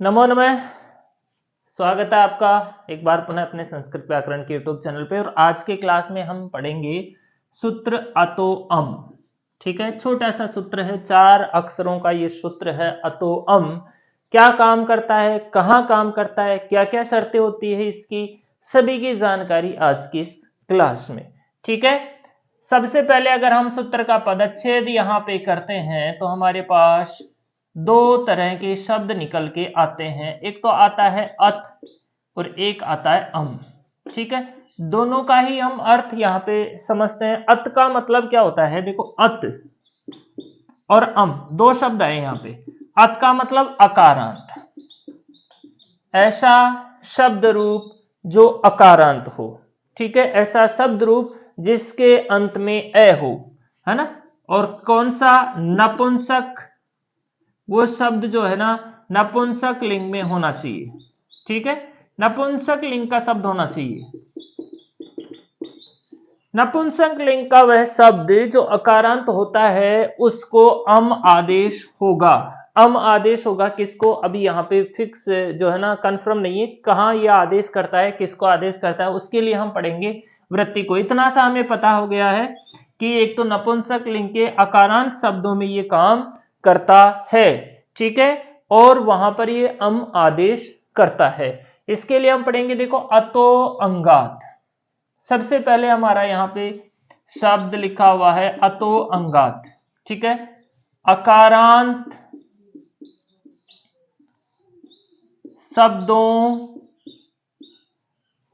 नमो नमः। स्वागत है आपका एक बार पुनः अपने संस्कृत व्याकरण के यूट्यूब चैनल पे। और आज के क्लास में हम पढ़ेंगे सूत्र अतो अम। ठीक है, छोटा सा सूत्र है, 4 अक्षरों का ये सूत्र है अतो अम। क्या काम करता है, कहाँ काम करता है, क्या क्या शर्तें होती है इसकी, सभी की जानकारी आज की इस क्लास में। ठीक है, सबसे पहले अगर हम सूत्र का पदच्छेद यहाँ पे करते हैं तो हमारे पास 2 तरह के शब्द निकल के आते हैं। एक तो आता है अत और एक आता है अम। ठीक है, दोनों का ही हम अर्थ यहाँ पे समझते हैं। अत का मतलब क्या होता है, देखो अत और अम 2 शब्द है यहाँ पे। अत का मतलब अकारांत, ऐसा शब्द रूप जो अकारांत हो। ठीक है, ऐसा शब्द रूप जिसके अंत में ए हो, है ना। और कौन सा, नपुंसक, वो शब्द जो है ना नपुंसक लिंग में होना चाहिए। ठीक है, नपुंसक लिंग का शब्द होना चाहिए। नपुंसक लिंग का वह शब्द जो अकारांत होता है उसको अम आदेश होगा। अम आदेश होगा किसको, अभी यहाँ पे फिक्स जो है ना कंफर्म नहीं है कहाँ यह आदेश करता है, किसको आदेश करता है, उसके लिए हम पढ़ेंगे वृत्ति को। इतना सा हमें पता हो गया है कि एक तो नपुंसक लिंग के अकारांत शब्दों में ये काम करता है। ठीक है, और वहां पर ये अम आदेश करता है। इसके लिए हम पढ़ेंगे, देखो अतो अंगात। सबसे पहले हमारा यहाँ पे शब्द लिखा हुआ है अतो अंगात। ठीक है, अकारांत शब्दों,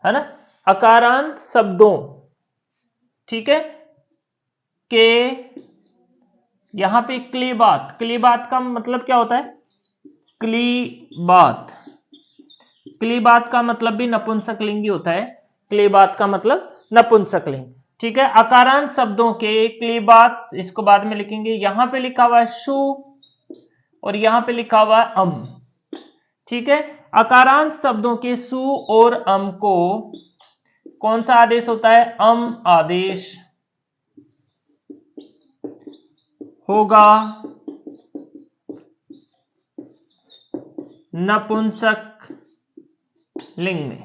है ना, अकारांत शब्दों, ठीक है, के यहां पे क्लीबात। क्लीबात का मतलब क्या होता है, क्लीबात, क्लीबात का मतलब भी नपुंसक लिंग ही होता है। क्लीबात का मतलब नपुंसक लिंग। ठीक है, अकारांत शब्दों के क्लीबात, इसको बाद में लिखेंगे। यहां पे लिखा हुआ है शु और यहां पे लिखा हुआ है अम। ठीक है, अकारांत शब्दों के सु और अम को कौन सा आदेश होता है, अम आदेश होगा नपुंसक लिंग में।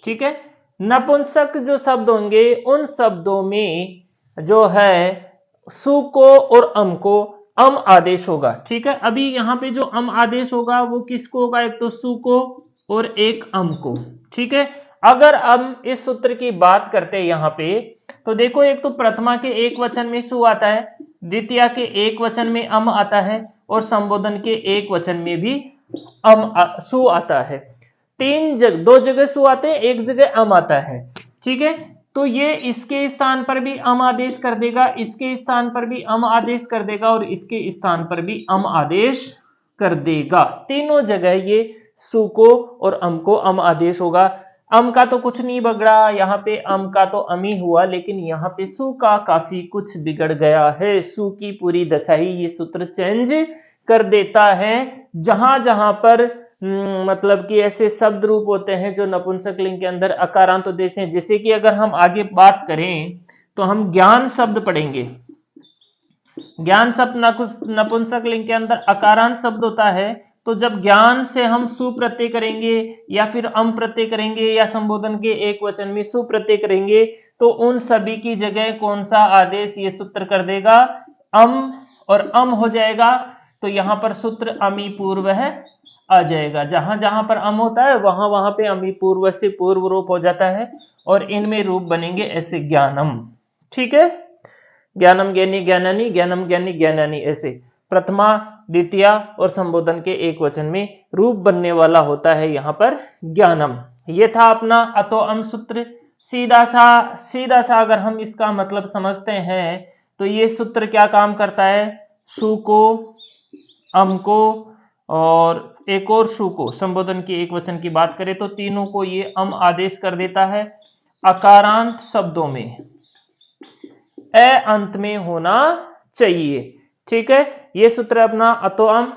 ठीक है, नपुंसक जो शब्द होंगे उन शब्दों में जो है सु को और अम को अम आदेश होगा। ठीक है, अभी यहाँ पे जो अम आदेश होगा वो किसको होगा, एक तो सु को और एक अम को। ठीक है, अगर हम इस सूत्र की बात करते हैं यहाँ पे तो देखो, एक तो प्रथमा के एक वचन में सु आता है, द्वितीय के एक वचन में अम आता है और संबोधन के एक वचन में भी सु आता है। 2 जगह सु आते हैं, 1 जगह अम आता है। ठीक है, तो ये इसके स्थान पर भी अम आदेश कर देगा, इसके स्थान पर भी अम आदेश कर देगा और इसके स्थान पर भी अम आदेश कर देगा। तीनों जगह ये सु को और अम को अम आदेश होगा। अम का तो कुछ नहीं बिगड़ा, यहाँ पे अम का तो अम ही हुआ, लेकिन यहाँ पे सु का काफी कुछ बिगड़ गया है। सु की पूरी दशा ही ये सूत्र चेंज कर देता है। जहां जहां पर मतलब कि ऐसे शब्द रूप होते हैं जो नपुंसक लिंग के अंदर अकारांत होते हैं, जैसे कि अगर हम आगे बात करें तो हम ज्ञान शब्द पढ़ेंगे। ज्ञान शब्द नपुंसक लिंग के अंदर अकारांत शब्द होता है, तो जब ज्ञान से हम सु प्रत्यय करेंगे या फिर अम प्रत्यय करेंगे या संबोधन के एक वचन में सु प्रत्यय करेंगे तो उन सभी की जगह कौन सा आदेश ये सूत्र कर देगा, अम और अम हो जाएगा। तो यहां पर सूत्र अमी पूर्व है आ जाएगा। जहां जहां पर अम होता है वहां वहां पे अमी पूर्व से पूर्व रूप हो जाता है और इनमें रूप बनेंगे ऐसे ज्ञानम। ठीक है, ज्ञानम ज्ञानी ज्ञानानी, ज्ञानम ज्ञानी ज्ञानानी, ऐसे प्रथमा द्वितीय और संबोधन के एक वचन में रूप बनने वाला होता है यहाँ पर ज्ञानम। ये था अपना अतो अम सूत्र। सीधा सा अगर हम इसका मतलब समझते हैं तो ये सूत्र क्या काम करता है, सु को, अम को और एक और सु को, संबोधन के एक वचन की बात करें तो तीनों को ये अम आदेश कर देता है। अकारांत शब्दों में ए अंत में होना चाहिए। ठीक है, ये सूत्र अपना अतो अम।